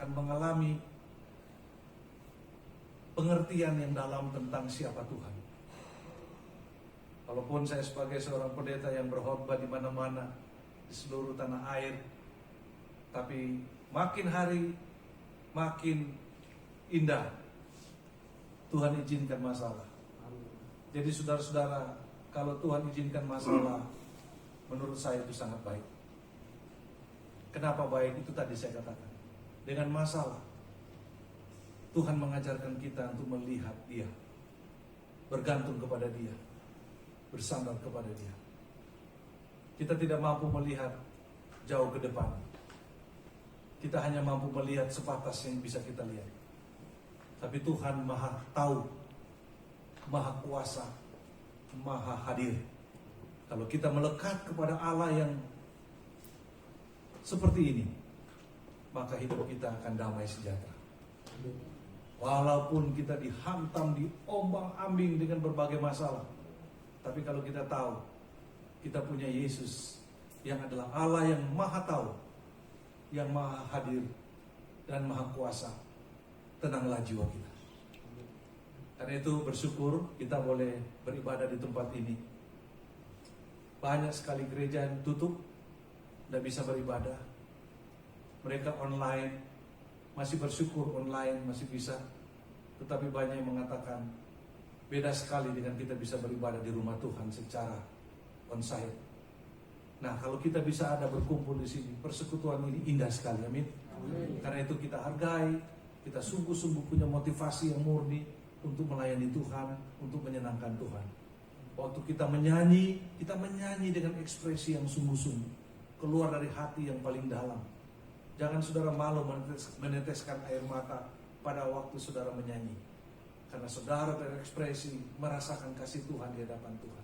akan mengalami pengertian yang dalam tentang siapa Tuhan. Walaupun saya sebagai seorang pendeta yang berkhotbah di mana-mana di seluruh tanah air, tapi makin hari makin indah. Tuhan izinkan masalah. Jadi saudara-saudara, kalau Tuhan izinkan masalah, menurut saya itu sangat baik. Kenapa baik? Itu tadi saya katakan. Dengan masalah, Tuhan mengajarkan kita untuk melihat Dia, bergantung kepada Dia, bersandar kepada Dia. Kita tidak mampu melihat jauh ke depan. Kita hanya mampu melihat sebatas yang bisa kita lihat. Tapi Tuhan Maha Tahu, Maha Kuasa, Maha Hadir. Kalau kita melekat kepada Allah yang seperti ini, maka hidup kita akan damai sejahtera. Walaupun kita dihantam, diombang-ambing dengan berbagai masalah, tapi kalau kita tahu kita punya Yesus yang adalah Allah yang Maha Tahu, yang Maha Hadir dan Maha Kuasa, tenanglah jiwa kita. Karena itu bersyukur kita boleh beribadah di tempat ini. Banyak sekali gereja yang tutup, tidak bisa beribadah. Mereka online, masih bersyukur online, masih bisa. Tetapi banyak yang mengatakan beda sekali dengan kita bisa beribadah di rumah Tuhan secara onsite. Nah, kalau kita bisa ada berkumpul di sini, persekutuan ini indah sekali, amin. Karena itu kita hargai, kita sungguh-sungguh punya motivasi yang murni untuk melayani Tuhan, untuk menyenangkan Tuhan. Waktu kita menyanyi dengan ekspresi yang sungguh-sungguh, keluar dari hati yang paling dalam. Jangan saudara malu meneteskan air mata pada waktu saudara menyanyi, karena saudara berekspresi merasakan kasih Tuhan di hadapan Tuhan.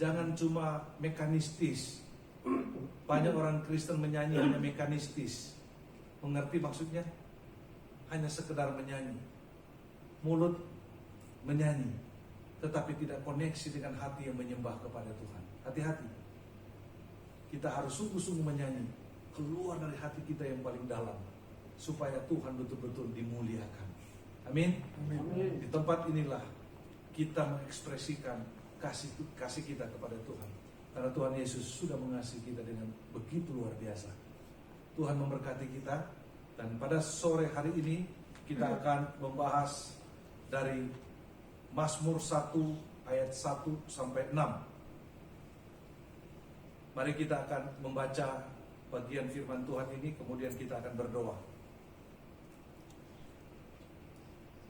Jangan cuma mekanistis. Banyak orang Kristen menyanyi hanya mekanistis. Mengerti maksudnya? Hanya sekedar menyanyi, mulut menyanyi, tetapi tidak koneksi dengan hati yang menyembah kepada Tuhan. Hati-hati. Kita harus sungguh-sungguh menyanyi, keluar dari hati kita yang paling dalam, supaya Tuhan betul-betul dimuliakan. Amin. Amin. Di tempat inilah kita mengekspresikan kasih kita kepada Tuhan. Karena Tuhan Yesus sudah mengasihi kita dengan begitu luar biasa. Tuhan memberkati kita. Dan pada sore hari ini kita akan membahas dari Mazmur 1 ayat 1 sampai 6. Mari kita akan membaca bagian firman Tuhan ini, kemudian kita akan berdoa.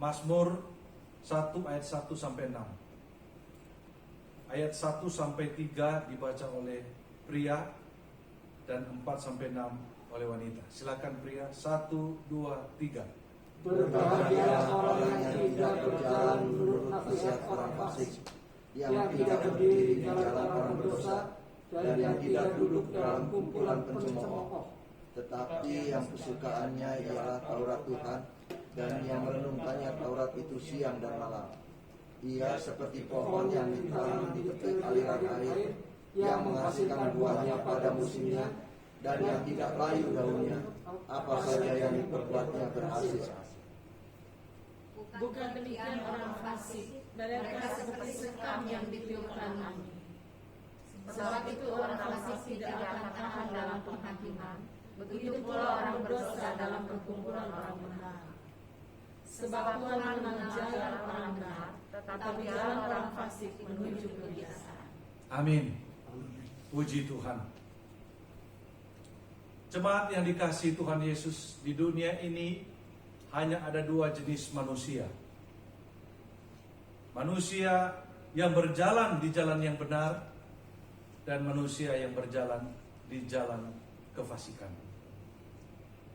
Mazmur 1 ayat 1 sampai 6. Ayat 1 sampai 3 dibaca oleh pria dan 4 sampai 6 oleh wanita. Silakan pria, 1, 2, 3. Berbahagia orang yang tidak berjalan menurut nasihat orang fasik, yang tidak berdiri di jalan orang berdosa, dan yang tidak duduk dalam kumpulan pencemooh. Tetapi yang kesukaannya ialah Taurat Tuhan, dan yang merenungkannya Taurat itu siang dan malam. Ia seperti pohon yang ditanam di tepi aliran air, yang menghasilkan buahnya pada musimnya, dan yang tidak layu daunnya. Apa saja yang diperbuatnya berhasil. Bukan demikian orang fasik, mereka seperti sekam yang ditiupkan angin. Sebab itu orang fasik tidak akan tahan dalam penghakiman, begitu pula orang berdosa dalam perkumpulan orang benar. Sebab Tuhan mengenal jalan orang benar, tetapi jalan orang fasik menuju kebinasaan. Amin. Puji Tuhan. Jemaat yang dikasihi Tuhan Yesus, di dunia ini hanya ada dua jenis manusia. Manusia yang berjalan di jalan yang benar, dan manusia yang berjalan di jalan kefasikan.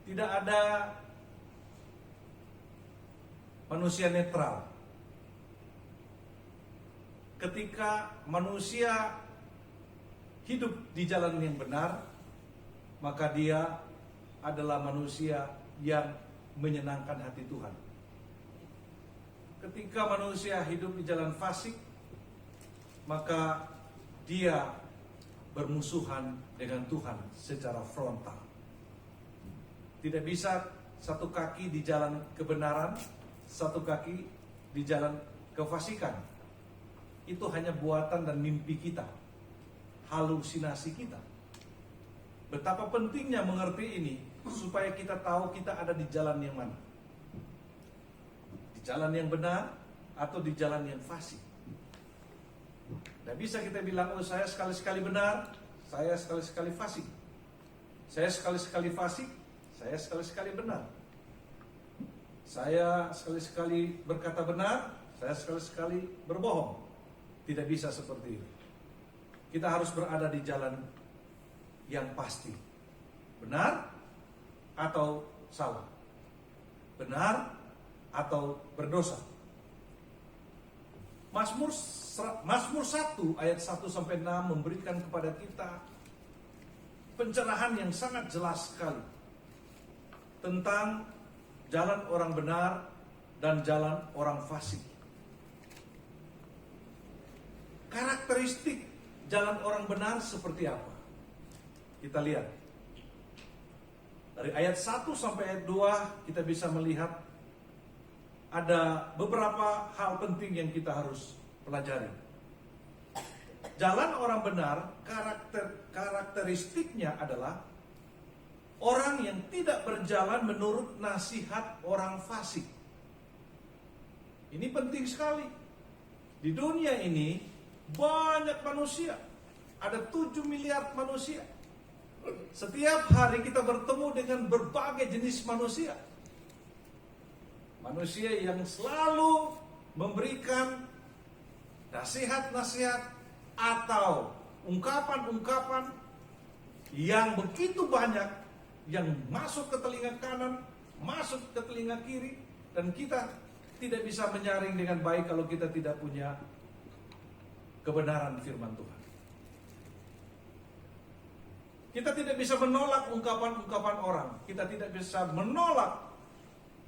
Tidak ada manusia netral. Ketika manusia hidup di jalan yang benar, maka dia adalah manusia yang menyenangkan hati Tuhan. Ketika manusia hidup di jalan fasik, maka dia bermusuhan dengan Tuhan secara frontal. Tidak bisa satu kaki di jalan kebenaran, satu kaki di jalan kefasikan. Itu hanya buatan dan mimpi kita, halusinasi kita. Betapa pentingnya mengerti ini supaya kita tahu kita ada di jalan yang mana. Di jalan yang benar atau di jalan yang fasik. Tidak bisa kita bilang, oh saya sekali-sekali benar, saya sekali-sekali fasik. Saya sekali-sekali fasik, saya sekali-sekali benar. Saya sekali-sekali berkata benar, saya sekali-sekali berbohong. Tidak bisa seperti itu. Kita harus berada di jalan yang pasti. Benar atau salah. Benar atau berdosa. Mazmur 1 ayat 1 sampai 6 memberikan kepada kita pencerahan yang sangat jelas sekali tentang jalan orang benar dan jalan orang fasik. Karakteristik jalan orang benar seperti apa? Kita lihat. Dari ayat 1 sampai ayat 2 kita bisa melihat ada beberapa hal penting yang kita harus pelajari. Jalan orang benar, karakteristiknya adalah orang yang tidak berjalan menurut nasihat orang fasik. Ini penting sekali. Di dunia ini banyak manusia. Ada 7 miliar manusia. Setiap hari kita bertemu dengan berbagai jenis manusia. Manusia yang selalu memberikan nasihat-nasihat atau ungkapan-ungkapan yang begitu banyak yang masuk ke telinga kanan, masuk ke telinga kiri, dan kita tidak bisa menyaring dengan baik kalau kita tidak punya kebenaran firman Tuhan. Kita tidak bisa menolak ungkapan-ungkapan orang, kita tidak bisa menolak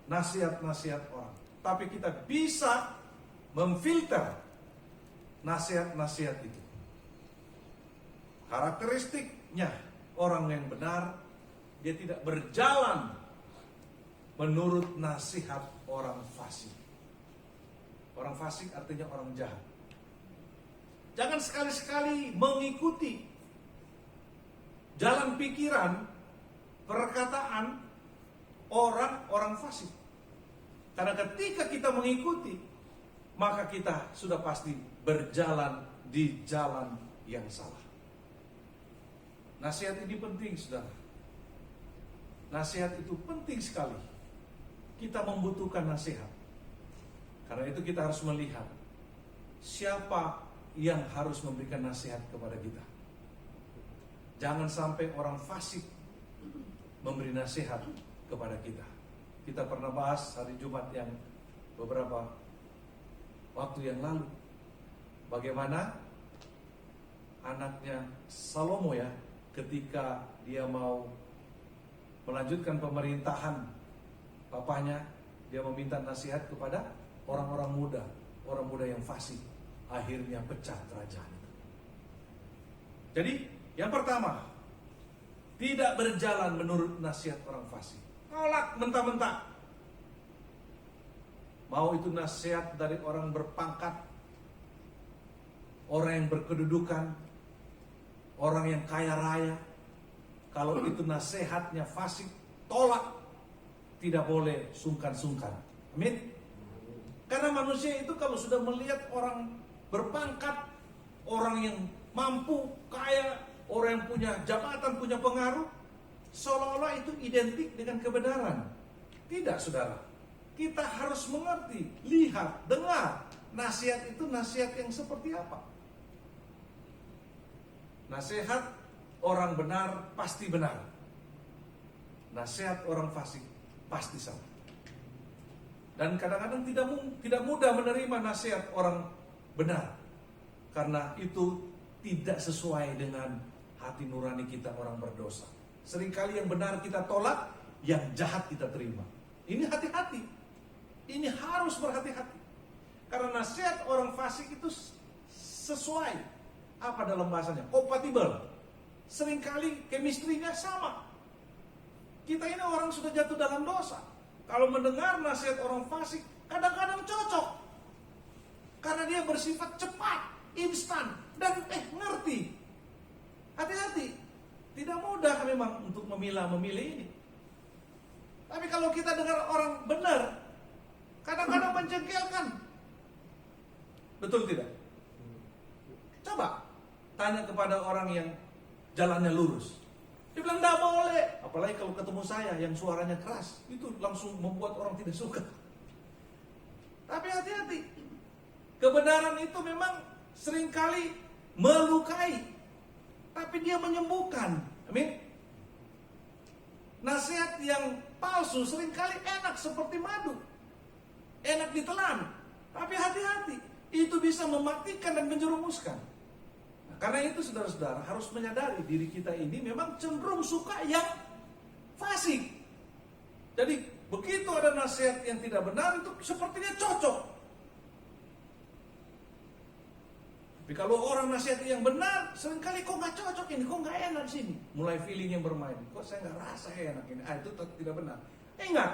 nasihat-nasihat orang, tapi kita bisa memfilter nasihat-nasihat itu. Karakteristiknya orang yang benar, dia tidak berjalan menurut nasihat orang fasik. Orang fasik artinya orang jahat. Jangan sekali-sekali mengikuti jalan pikiran, perkataan orang-orang fasik. Karena ketika kita mengikuti, maka kita sudah pasti berjalan di jalan yang salah. Nasihat ini penting, saudara. Nasihat itu penting sekali. Kita membutuhkan nasihat. Karena itu kita harus melihat siapa yang harus memberikan nasihat kepada kita. Jangan sampai orang fasik memberi nasihat kepada kita. Kita pernah bahas hari Jumat yang beberapa waktu yang lalu, bagaimana anaknya Salomo ya, ketika dia mau melanjutkan pemerintahan papanya, dia meminta nasihat kepada orang-orang muda yang fasik, akhirnya pecah kerajaan itu. Jadi yang pertama, tidak berjalan menurut nasihat orang fasik. Tolak mentah-mentah. Mau itu nasihat dari orang berpangkat, orang yang berkedudukan, orang yang kaya raya. Kalau itu nasihatnya fasik, tolak. Tidak boleh sungkan-sungkan. Amin. Karena manusia itu kalau sudah melihat orang berpangkat, orang yang mampu, kaya, orang yang punya jabatan, punya pengaruh, seolah-olah itu identik dengan kebenaran. Tidak, saudara. Kita harus mengerti, lihat, dengar. Nasihat itu nasihat yang seperti apa? Nasihat orang benar pasti benar. Nasihat orang fasik pasti salah. Dan kadang-kadang tidak mudah menerima nasihat orang benar. Karena itu tidak sesuai dengan hati nurani kita orang berdosa. Seringkali yang benar kita tolak, yang jahat kita terima. Ini hati-hati. Ini harus berhati-hati. Karena nasihat orang fasik itu sesuai. Apa dalam bahasanya? Kompatibel. Seringkali chemistry-nya sama. Kita ini orang sudah jatuh dalam dosa. kalau mendengar nasihat orang fasik, kadang-kadang cocok. Karena dia bersifat cepat, instan, dan ngerti. Hati-hati, tidak mudah memang untuk memilih ini. Tapi kalau kita dengar orang benar, kadang-kadang menjengkelkan. Betul tidak? Coba tanya kepada orang yang jalannya lurus. Dia bilang tidak boleh. Apalagi kalau ketemu saya yang suaranya keras, itu langsung membuat orang tidak suka. Tapi hati-hati, kebenaran itu memang seringkali melukai, tapi dia menyembuhkan. Amin. Nasihat yang palsu seringkali enak seperti madu, enak ditelan, tapi hati-hati, itu bisa mematikan dan menjerumuskan. Nah, karena itu saudara-saudara harus menyadari diri kita ini memang cenderung suka yang fasik. Jadi begitu ada nasihat yang tidak benar, itu sepertinya cocok. Tapi kalau orang nasihat yang benar, seringkali kok nggak cocok ini, kok nggak enak sini. Mulai feeling yang bermain, kok saya nggak rasa enak ini. Itu tidak benar. Ingat,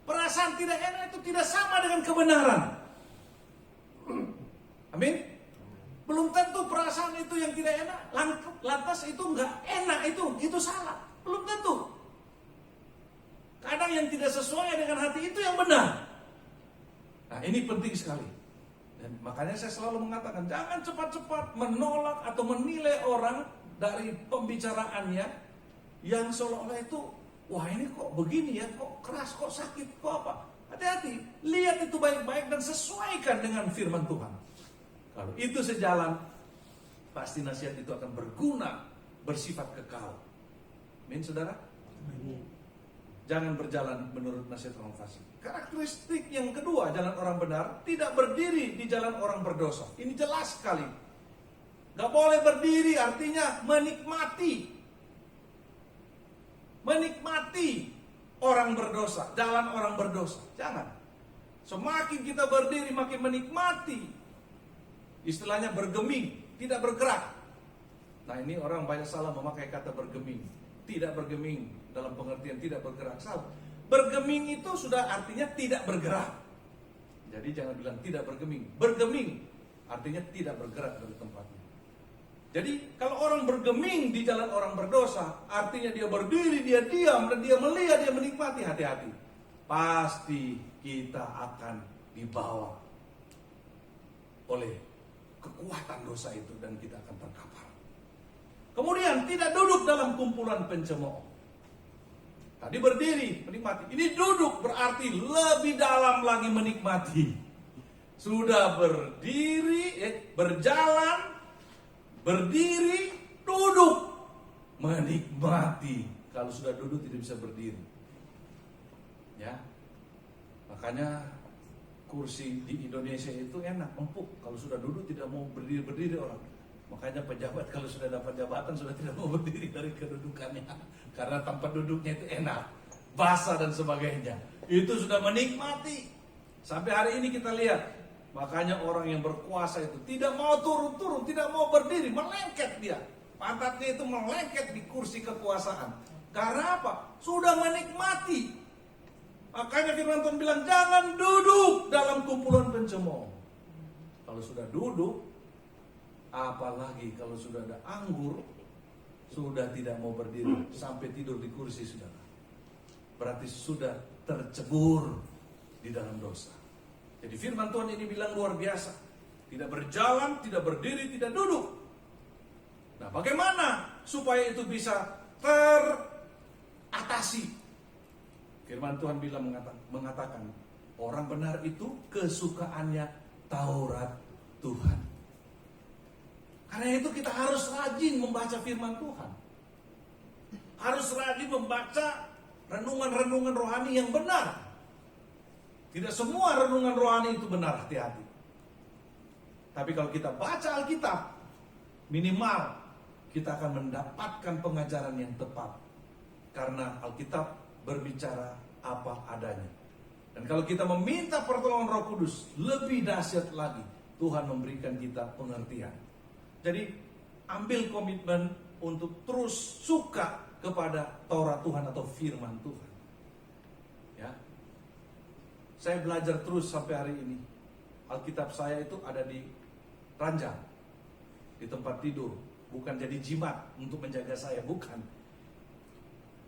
perasaan tidak enak itu tidak sama dengan kebenaran. Amin. Belum tentu perasaan itu yang tidak enak, lantas itu nggak enak, itu salah. Belum tentu. Kadang yang tidak sesuai dengan hati itu yang benar. Nah, ini penting sekali. Dan makanya saya selalu mengatakan, jangan cepat-cepat menolak atau menilai orang dari pembicaraannya yang seolah-olah itu, wah ini kok begini ya, kok keras, kok sakit, kok apa. Hati-hati, lihat itu baik-baik dan sesuaikan dengan firman Tuhan. Kalau itu sejalan, pasti nasihat itu akan berguna, bersifat kekal. Amin, saudara? Amin. Jangan berjalan menurut nasihat orang fasik. Karakteristik yang kedua, jalan orang benar, tidak berdiri di jalan orang berdosa. Ini jelas sekali. Gak boleh berdiri artinya menikmati. Menikmati orang berdosa, jalan orang berdosa. Jangan. Semakin kita berdiri, makin menikmati. Istilahnya bergeming, tidak bergerak. Nah, ini orang banyak salah memakai kata bergeming. Tidak bergeming dalam pengertian tidak bergerak, salah. Bergeming itu sudah artinya tidak bergerak. Jadi jangan bilang tidak bergeming. Bergeming artinya tidak bergerak dari tempatnya. Jadi kalau orang bergeming di jalan orang berdosa, artinya dia berdiri, dia diam, dan dia melihat, dia menikmati. Hati-hati. Pasti kita akan dibawa oleh kekuatan dosa itu dan kita akan terkapar. Kemudian tidak duduk dalam kumpulan pencemooh. Tadi berdiri, menikmati. Ini duduk berarti lebih dalam lagi menikmati. Sudah berdiri, berjalan, berdiri, duduk, menikmati. Kalau sudah duduk tidak bisa berdiri. Ya, makanya kursi di Indonesia itu enak, empuk. Kalau sudah duduk tidak mau berdiri orang. Makanya pejabat kalau sudah dapat jabatan sudah tidak mau berdiri dari kedudukannya. Karena tempat duduknya itu enak, basah dan sebagainya. Itu sudah menikmati. Sampai hari ini kita lihat. Makanya orang yang berkuasa itu tidak mau turun-turun, tidak mau berdiri, melengket dia. Pantatnya itu melengket di kursi kekuasaan. Karena apa? Sudah menikmati. Makanya firman Tuhan bilang jangan duduk dalam kumpulan pencemooh. Kalau sudah duduk, apalagi kalau sudah ada anggur, sudah tidak mau berdiri, sampai tidur di kursi sudah. Berarti sudah tercebur di dalam dosa. Jadi firman Tuhan ini bilang luar biasa. Tidak berjalan, tidak berdiri, tidak duduk. Nah, bagaimana supaya itu bisa teratasi? Firman Tuhan bilang mengatakan orang benar itu kesukaannya Taurat Tuhan. Karena itu kita harus rajin membaca firman Tuhan. Harus rajin membaca renungan-renungan rohani yang benar. Tidak semua renungan rohani itu benar, hati-hati. Tapi kalau kita baca Alkitab, minimal kita akan mendapatkan pengajaran yang tepat. Karena Alkitab berbicara apa adanya. Dan kalau kita meminta pertolongan Roh Kudus, lebih dahsyat lagi, Tuhan memberikan kita pengertian. Jadi ambil komitmen untuk terus suka kepada Taurat Tuhan atau firman Tuhan. Ya. Saya belajar terus sampai hari ini. Alkitab saya itu ada di ranjang, di tempat tidur, bukan jadi jimat untuk menjaga saya, bukan.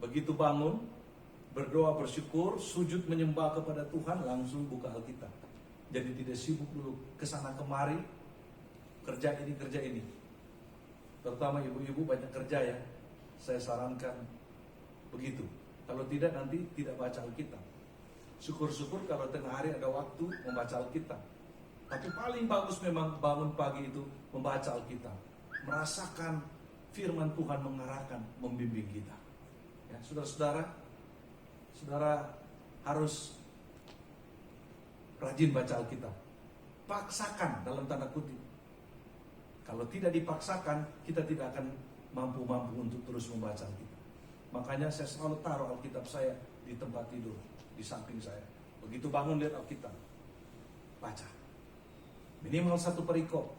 Begitu bangun, berdoa, bersyukur, sujud menyembah kepada Tuhan, langsung buka Alkitab. Jadi tidak sibuk dulu kesana kemari, kerja ini. Terutama ibu-ibu banyak kerja ya, saya sarankan begitu. Kalau tidak nanti tidak baca Alkitab. Syukur-syukur kalau tengah hari ada waktu membaca Alkitab. Tapi paling bagus memang bangun pagi itu membaca Alkitab, merasakan firman Tuhan mengarahkan, membimbing kita. Ya, saudara-saudara, saudara harus rajin baca Alkitab. Paksakan dalam tanda kutip. Kalau tidak dipaksakan, kita tidak akan mampu untuk terus membaca Alkitab. Makanya saya selalu taruh Alkitab saya di tempat tidur, di samping saya. Begitu bangun lihat Alkitab, baca. Minimal 1 perikop.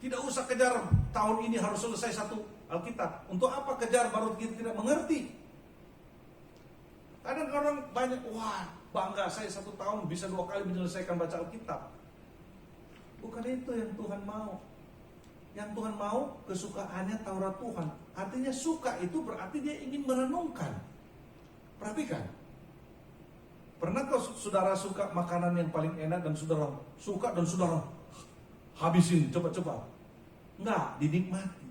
Tidak usah kejar tahun ini harus selesai 1 Alkitab. Untuk apa kejar baru kita tidak mengerti? Kadang orang banyak, wah bangga saya 1 tahun bisa 2 kali menyelesaikan baca Alkitab. Bukan itu yang Tuhan mau. Yang Tuhan mau kesukaannya Taurat Tuhan. Artinya suka itu berarti dia ingin merenungkan. Perhatikan. Pernahkah saudara suka makanan yang paling enak dan saudara suka dan saudara habisin cepat-cepat? Enggak, dinikmati.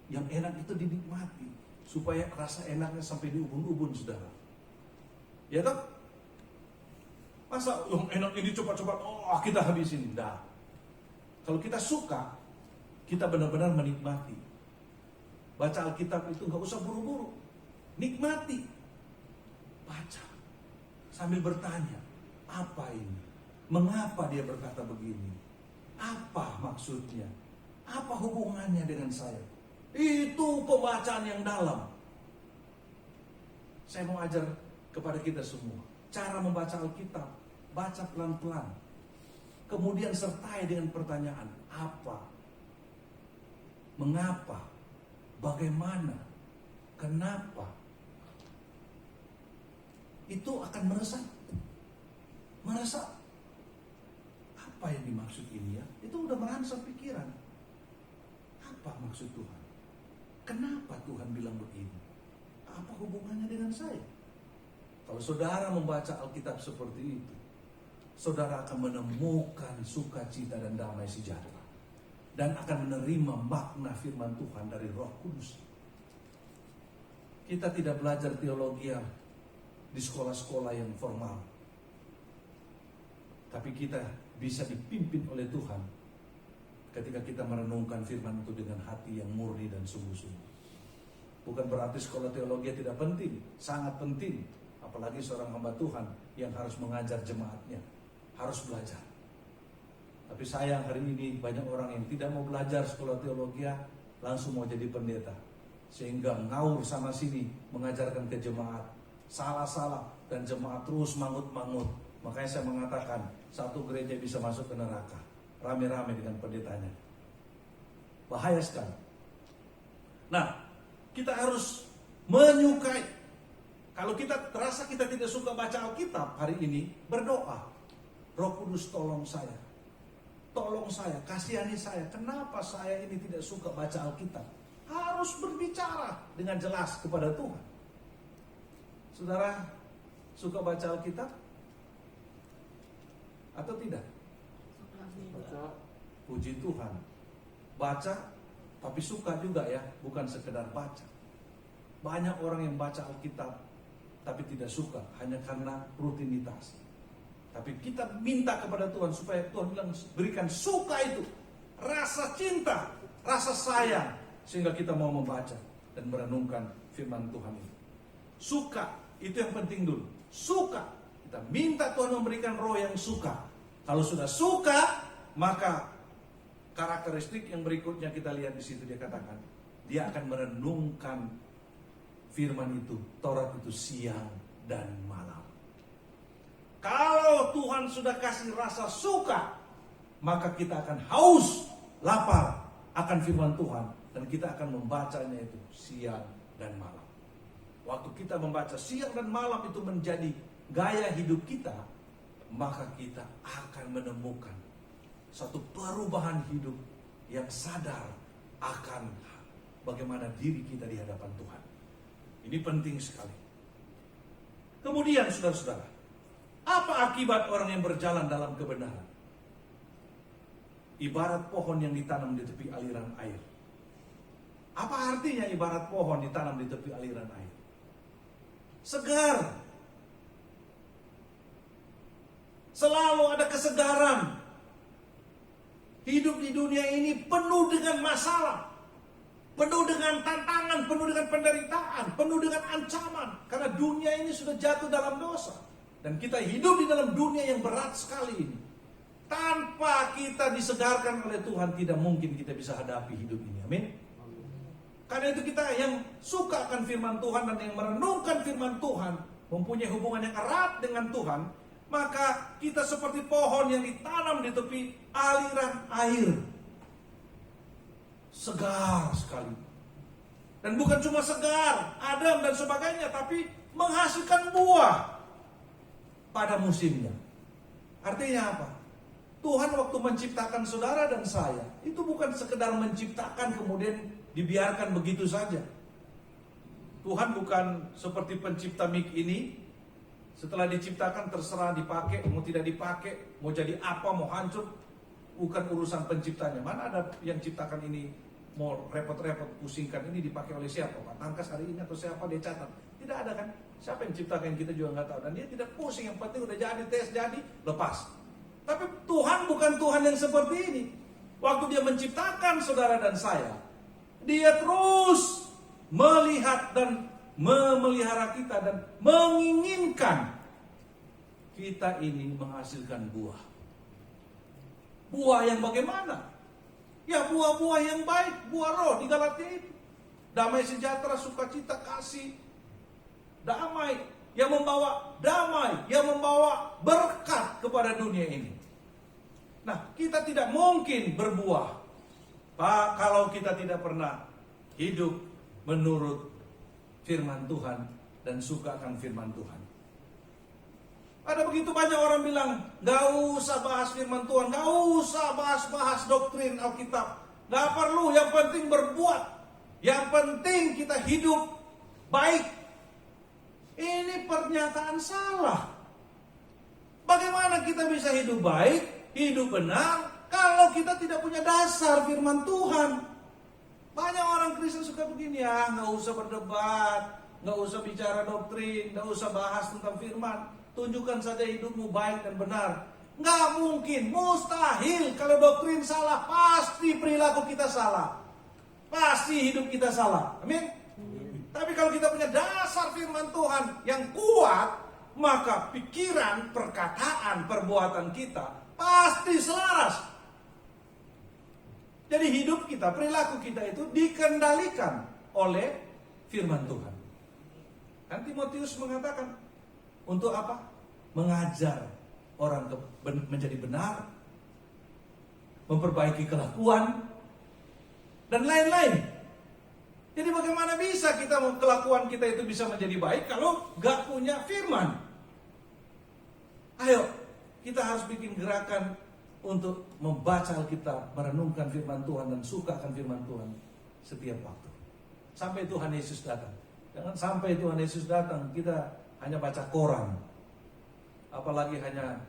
Yang enak itu dinikmati supaya rasa enaknya sampai di ubun-ubun saudara. Ya toh? Masa yang enak ini cepat-cepat kita habisin? Enggak. Kalau kita suka, kita benar-benar menikmati. Baca Alkitab itu enggak usah buru-buru. Nikmati. Baca. Sambil bertanya, apa ini? Mengapa dia berkata begini? Apa maksudnya? Apa hubungannya dengan saya? Itu pembacaan yang dalam. Saya mau ajar kepada kita semua cara membaca Alkitab. Baca pelan-pelan. Kemudian sertai dengan pertanyaan, apa? Mengapa? Bagaimana? Kenapa? Itu akan merasa apa yang dimaksud ini ya? Itu udah merangsang pikiran. Apa maksud Tuhan? Kenapa Tuhan bilang begini? Apa hubungannya dengan saya? Kalau saudara membaca Alkitab seperti itu, saudara akan menemukan sukacita dan damai sejahtera, dan akan menerima makna firman Tuhan dari Roh Kudus. Kita tidak belajar teologi di sekolah-sekolah yang formal, tapi kita bisa dipimpin oleh Tuhan ketika kita merenungkan firman itu dengan hati yang murni dan sungguh-sungguh. Bukan berarti sekolah teologi tidak penting, sangat penting. Apalagi seorang hamba Tuhan yang harus mengajar jemaatnya, harus belajar. Tapi sayang hari ini banyak orang yang tidak mau belajar sekolah teologi, langsung mau jadi pendeta. Sehingga ngaur sana sini mengajarkan ke jemaat. Salah-salah dan jemaat terus mangut-mangut. Makanya saya mengatakan satu gereja bisa masuk ke neraka rame-rame dengan pendetanya. Bahaya sekali. Nah, kita harus menyukai. Kalau kita terasa kita tidak suka baca Alkitab hari ini, berdoa. Roh Kudus tolong saya. Tolong saya, kasihani saya. Kenapa saya ini tidak suka baca Alkitab? Harus berbicara dengan jelas kepada Tuhan. Saudara suka baca Alkitab? Atau tidak? Baca. Puji Tuhan. Baca, tapi suka juga ya, bukan sekedar baca. Banyak orang yang baca Alkitab, tapi tidak suka, hanya karena rutinitas. Tapi kita minta kepada Tuhan supaya Tuhan bilang berikan suka itu, rasa cinta, rasa sayang, sehingga kita mau membaca dan merenungkan firman Tuhan itu. Suka. Itu yang penting dulu. Suka. Kita minta Tuhan memberikan roh yang suka. Kalau sudah suka, maka karakteristik yang berikutnya kita lihat di situ dia katakan, dia akan merenungkan firman itu, Taurat itu siang dan malam. Kalau Tuhan sudah kasih rasa suka, maka kita akan haus, lapar akan firman Tuhan, dan kita akan membacanya itu siang dan malam. Waktu kita membaca siang dan malam itu menjadi gaya hidup kita, maka kita akan menemukan suatu perubahan hidup yang sadar akan bagaimana diri kita di hadapan Tuhan. Ini penting sekali. Kemudian saudara-saudara, apa akibat orang yang berjalan dalam kebenaran? Ibarat pohon yang ditanam di tepi aliran air. Apa artinya ibarat pohon ditanam di tepi aliran air? Segar. Selalu ada kesegaran. Hidup di dunia ini penuh dengan masalah, penuh dengan tantangan, penuh dengan penderitaan, penuh dengan ancaman. Karena dunia ini sudah jatuh dalam dosa. Dan kita hidup di dalam dunia yang berat sekali ini. Tanpa kita disegarkan oleh Tuhan, tidak mungkin kita bisa hadapi hidup ini. Amin. Karena itu kita yang suka akan firman Tuhan dan yang merenungkan firman Tuhan, mempunyai hubungan yang erat dengan Tuhan, maka kita seperti pohon yang ditanam di tepi aliran air. Segar sekali. Dan bukan cuma segar, adem dan sebagainya, tapi menghasilkan buah pada musimnya. Artinya apa? Tuhan waktu menciptakan saudara dan saya, itu bukan sekedar menciptakan kemudian dibiarkan begitu saja. Tuhan bukan seperti pencipta mic ini, setelah diciptakan terserah dipakai, mau tidak dipakai, mau jadi apa, mau hancur, bukan urusan penciptanya. Mana ada yang ciptakan ini mau repot-repot pusingkan ini dipakai oleh siapa? Pak Tangkas hari ini atau siapa dia catat? Tidak ada kan? Siapa yang ciptakan kita juga nggak tahu. Dan dia tidak pusing, yang penting udah jadi, tes jadi, lepas. Tapi Tuhan bukan Tuhan yang seperti ini. Waktu dia menciptakan saudara dan saya, dia terus melihat dan memelihara kita dan menginginkan kita ini menghasilkan buah. Buah yang bagaimana? Ya buah-buah yang baik, buah roh di Galatia itu. Damai, sejahtera, sukacita, kasih, damai, yang membawa damai, yang membawa berkat kepada dunia ini. Nah, kita tidak mungkin berbuah Pak kalau kita tidak pernah hidup menurut firman Tuhan dan suka akan firman Tuhan. Ada begitu banyak orang bilang, gak usah bahas firman Tuhan, gak usah bahas doktrin Alkitab, gak perlu, yang penting berbuat, yang penting kita hidup baik. Ini pernyataan salah. Bagaimana kita bisa hidup baik, hidup benar, kalau kita tidak punya dasar firman Tuhan? Banyak orang Kristen suka begini, ya gak usah berdebat, gak usah bicara doktrin, gak usah bahas tentang firman. Tunjukkan saja hidupmu baik dan benar. Nggak mungkin, mustahil. Kalau doktrin salah, pasti perilaku kita salah, pasti hidup kita salah. Amin. Tapi kalau kita punya dasar firman Tuhan yang kuat, maka pikiran, perkataan, perbuatan kita pasti selaras. Jadi hidup kita, perilaku kita itu dikendalikan oleh firman Tuhan. Kan Timotius mengatakan, untuk apa? Mengajar orang menjadi benar, memperbaiki kelakuan, dan lain-lain. Jadi bagaimana bisa kelakuan kita itu bisa menjadi baik kalau gak punya firman? Ayo, kita harus bikin gerakan untuk membaca Alkitab, merenungkan firman Tuhan dan suka akan firman Tuhan setiap waktu. Sampai Tuhan Yesus datang. Jangan sampai Tuhan Yesus datang kita hanya baca koran, apalagi hanya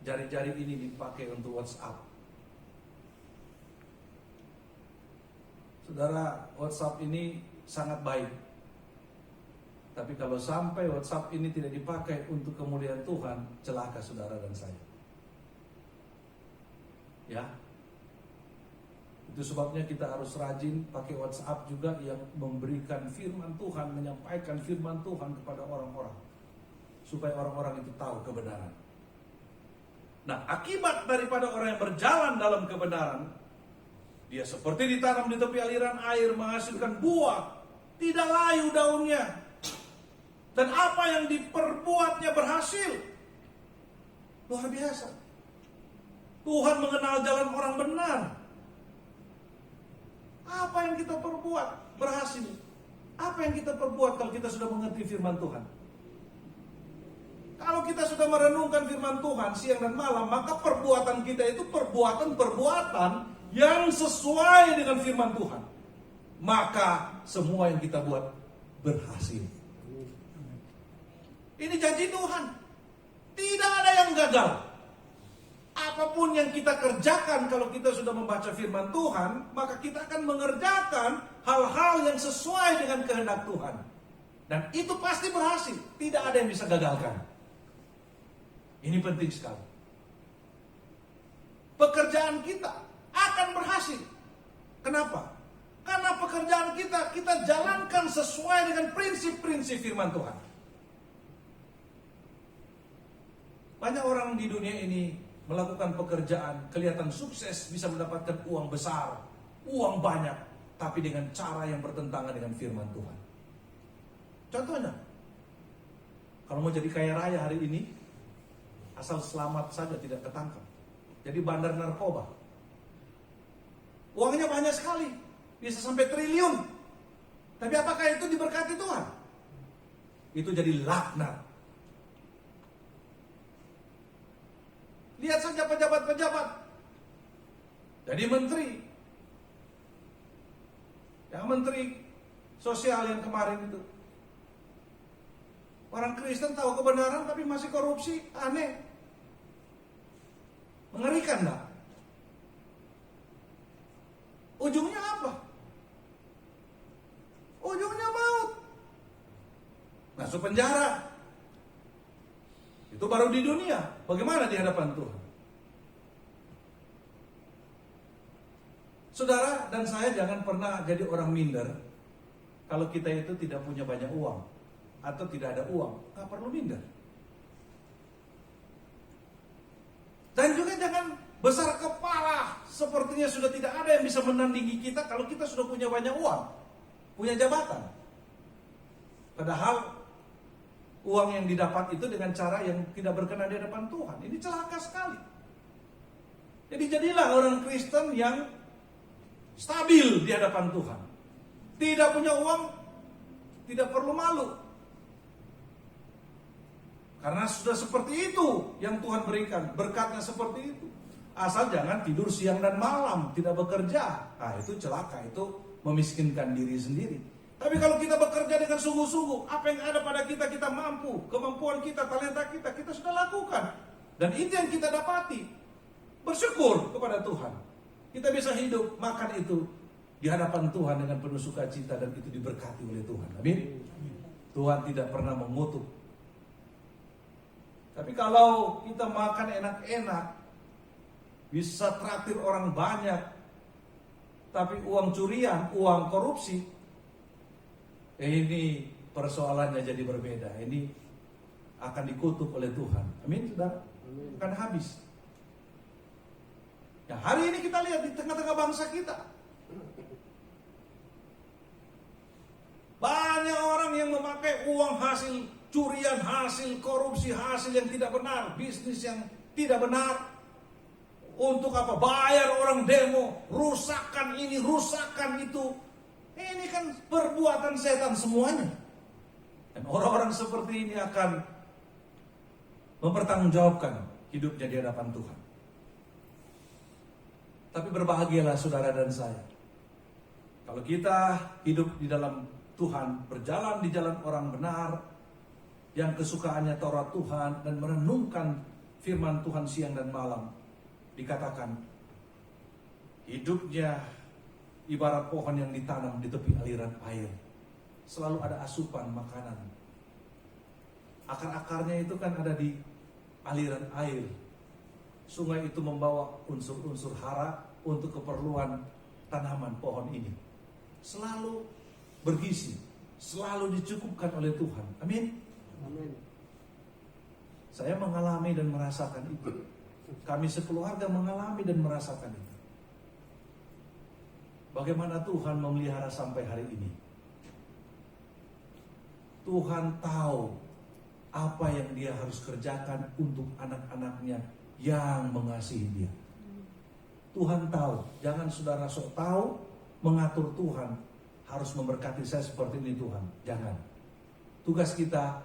jari-jari ini dipakai untuk WhatsApp. Saudara, WhatsApp ini sangat baik, tapi kalau sampai WhatsApp ini tidak dipakai untuk kemuliaan Tuhan, celaka saudara dan saya. Ya, itu sebabnya kita harus rajin pakai WhatsApp juga yang memberikan firman Tuhan, menyampaikan firman Tuhan kepada orang-orang, supaya orang-orang itu tahu kebenaran. Nah, akibat daripada orang yang berjalan dalam kebenaran, dia seperti ditanam di tepi aliran air, menghasilkan buah, tidak layu daunnya, dan apa yang diperbuatnya berhasil. Luar biasa. Tuhan mengenal jalan orang benar. Apa yang kita perbuat berhasil? Apa yang kita perbuat kalau kita sudah mengerti firman Tuhan? Kalau kita sudah merenungkan firman Tuhan siang dan malam, maka perbuatan kita itu perbuatan-perbuatan yang sesuai dengan firman Tuhan. Maka semua yang kita buat berhasil. Ini janji Tuhan. Tidak ada yang gagal. Apapun yang kita kerjakan kalau kita sudah membaca firman Tuhan, maka kita akan mengerjakan hal-hal yang sesuai dengan kehendak Tuhan. Dan itu pasti berhasil. Tidak ada yang bisa gagalkan. Ini penting sekali. Pekerjaan kita akan berhasil. Kenapa? Karena pekerjaan kita jalankan sesuai dengan prinsip-prinsip firman Tuhan. Banyak orang di dunia ini melakukan pekerjaan, kelihatan sukses, bisa mendapatkan uang besar, uang banyak, tapi dengan cara yang bertentangan dengan firman Tuhan. Contohnya, kalau mau jadi kaya raya hari ini, asal selamat saja tidak ketangkap, jadi bandar narkoba. Uangnya banyak sekali, bisa sampai triliun. Tapi apakah itu diberkati Tuhan? Itu jadi laknat. Lihat saja pejabat-pejabat. Jadi menteri. Yang menteri sosial yang kemarin itu. Orang Kristen tahu kebenaran tapi masih korupsi. Aneh. Mengerikan enggak? Ujungnya apa? Ujungnya maut. Masuk penjara. Itu baru di dunia. Bagaimana di hadapan Tuhan? Saudara dan saya jangan pernah jadi orang minder kalau kita itu tidak punya banyak uang atau tidak ada uang. Nggak perlu minder. Dan juga jangan besar kepala, sepertinya sudah tidak ada yang bisa menandingi kita kalau kita sudah punya banyak uang, punya jabatan. Padahal uang yang didapat itu dengan cara yang tidak berkenan di hadapan Tuhan. Ini celaka sekali. Jadi jadilah orang Kristen yang stabil di hadapan Tuhan. Tidak punya uang, tidak perlu malu. Karena sudah seperti itu yang Tuhan berikan. Berkatnya seperti itu. Asal jangan tidur siang dan malam, tidak bekerja. Nah itu celaka, itu memiskinkan diri sendiri. Tapi kalau kita bekerja dengan sungguh-sungguh, apa yang ada pada kita, kita mampu. Kemampuan kita, talenta kita sudah lakukan. Dan itu yang kita dapati. Bersyukur kepada Tuhan. Kita bisa hidup, makan itu di hadapan Tuhan dengan penuh sukacita dan itu diberkati oleh Tuhan. Amin. Tuhan tidak pernah mengutuk. Tapi kalau kita makan enak-enak, bisa traktir orang banyak, tapi uang curian, uang korupsi, ini persoalannya jadi berbeda. Ini akan dikutuk oleh Tuhan. Amin, saudara? Akan habis. Ya, hari ini kita lihat di tengah-tengah bangsa kita. Banyak orang yang memakai uang hasil curian, hasil korupsi, hasil yang tidak benar, bisnis yang tidak benar. Untuk apa? Bayar orang demo, rusakkan ini, rusakkan itu. Ini kan perbuatan setan semuanya. Dan orang-orang seperti ini akan mempertanggungjawabkan hidupnya di hadapan Tuhan. Tapi berbahagialah saudara dan saya. Kalau kita hidup di dalam Tuhan, berjalan di jalan orang benar, yang kesukaannya Taurat Tuhan, dan merenungkan firman Tuhan siang dan malam, dikatakan hidupnya ibarat pohon yang ditanam di tepi aliran air. Selalu ada asupan makanan. Akar-akarnya itu kan ada di aliran air. Sungai itu membawa unsur-unsur hara untuk keperluan tanaman pohon ini. Selalu bergizi, selalu dicukupkan oleh Tuhan. Amin. Amin. Saya mengalami dan merasakan itu. Kami sekeluarga mengalami dan merasakan itu. Bagaimana Tuhan memelihara sampai hari ini. Tuhan tahu apa yang dia harus kerjakan untuk anak-anaknya yang mengasihi dia. Tuhan tahu. Jangan saudara sok tahu mengatur Tuhan harus memberkati saya seperti ini Tuhan. Jangan. Tugas kita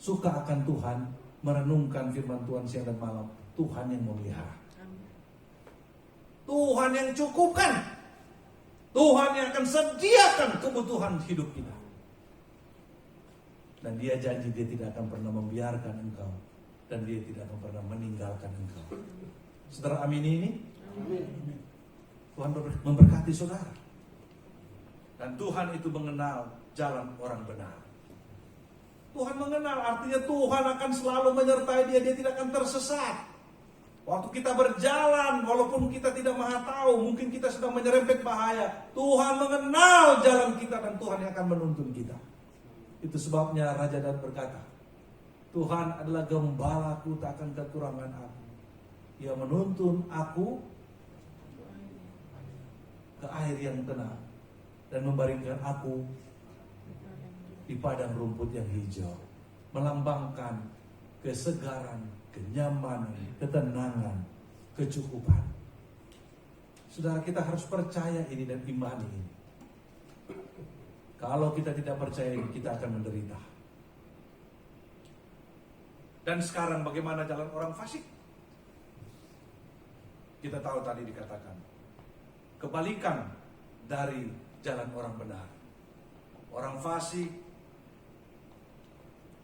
suka akan Tuhan, merenungkan firman Tuhan siang dan malam, Tuhan yang memelihara. Tuhan yang cukupkan. Tuhan yang akan sediakan kebutuhan hidup kita. Dan Dia janji Dia tidak akan pernah membiarkan engkau. Dan Dia tidak akan pernah meninggalkan engkau. Saudara, amin ini? Amin. Tuhan memberkati saudara. Dan Tuhan itu mengenal jalan orang benar. Tuhan mengenal, artinya Tuhan akan selalu menyertai dia tidak akan tersesat. Waktu kita berjalan, walaupun kita tidak maha tahu, mungkin kita sedang menyerempet bahaya, Tuhan mengenal jalan kita dan Tuhan yang akan menuntun kita. Itu sebabnya Raja Daud berkata, Tuhan adalah gembalaku, tak akan kekurangan aku. Ia menuntun aku ke air yang tenang dan membaringkan aku di padang rumput yang hijau, melambangkan kesegaran, kenyamanan, ketenangan, kecukupan. Saudara, kita harus percaya ini dan imani ini. Kalau kita tidak percaya ini, kita akan menderita. Dan sekarang bagaimana jalan orang fasik? Kita tahu tadi dikatakan kebalikan dari jalan orang benar. Orang fasik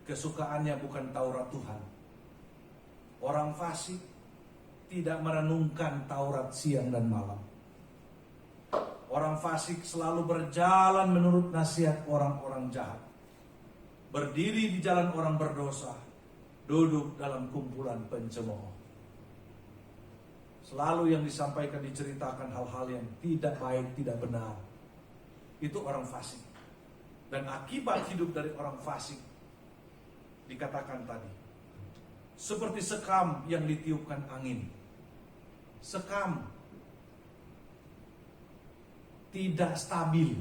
kesukaannya bukan Taurat Tuhan. Orang fasik tidak merenungkan Taurat siang dan malam. Orang fasik selalu berjalan menurut nasihat orang-orang jahat. Berdiri di jalan orang berdosa, duduk dalam kumpulan pencemooh. Selalu yang disampaikan, diceritakan hal-hal yang tidak baik, tidak benar. Itu orang fasik. Dan akibat hidup dari orang fasik dikatakan tadi, seperti sekam yang ditiupkan angin. Sekam tidak stabil,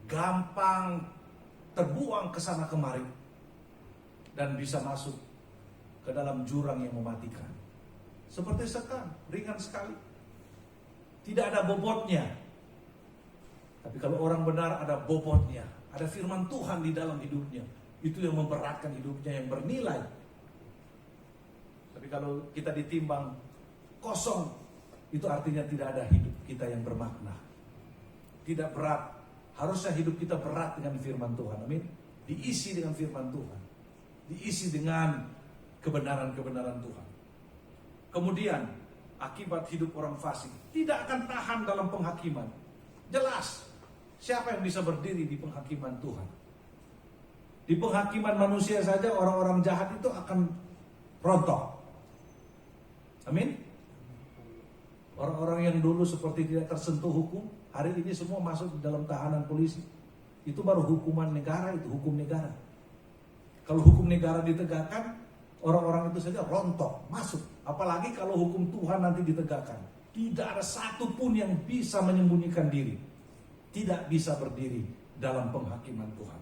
gampang terbuang ke sana kemari, dan bisa masuk ke dalam jurang yang mematikan. Seperti sekam, ringan sekali, tidak ada bobotnya. Tapi kalau orang benar ada bobotnya, ada firman Tuhan di dalam hidupnya. Itu yang memberatkan hidupnya, yang bernilai. Tapi kalau kita ditimbang kosong, itu artinya tidak ada hidup kita yang bermakna. Tidak berat. Harusnya hidup kita berat dengan firman Tuhan. Amin. Diisi dengan firman Tuhan. Diisi dengan kebenaran-kebenaran Tuhan. Kemudian akibat hidup orang fasik tidak akan tahan dalam penghakiman. Jelas, siapa yang bisa berdiri di penghakiman Tuhan? Di penghakiman manusia saja orang-orang jahat itu akan rontok. Amin. Orang-orang yang dulu seperti tidak tersentuh hukum, hari ini semua masuk di dalam tahanan polisi. Itu baru hukuman negara, itu hukum negara. Kalau hukum negara ditegakkan, orang-orang itu saja rontok, masuk. Apalagi kalau hukum Tuhan nanti ditegakkan. Tidak ada satupun yang bisa menyembunyikan diri. Tidak bisa berdiri dalam penghakiman Tuhan.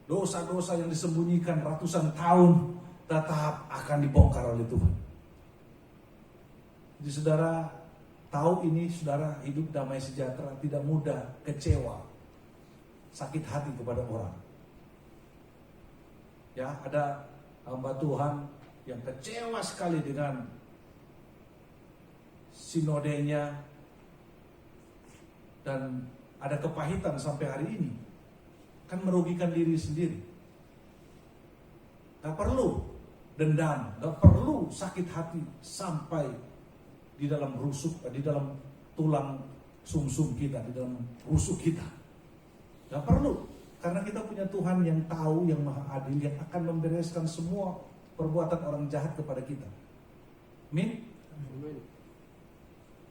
Dosa-dosa yang disembunyikan ratusan tahun tetap akan dibongkar oleh Tuhan. Jadi saudara tahu ini, saudara hidup damai sejahtera, tidak mudah kecewa, sakit hati kepada orang. Ya, ada hamba Tuhan yang kecewa sekali dengan sinodenya dan ada kepahitan sampai hari ini. Kan merugikan diri sendiri. Gak perlu dendam, gak perlu sakit hati sampai di dalam rusuk, di dalam tulang sumsum kita, di dalam rusuk kita. Gak perlu, karena kita punya Tuhan yang tahu, yang maha adil, yang akan membereskan semua perbuatan orang jahat kepada kita. Amin.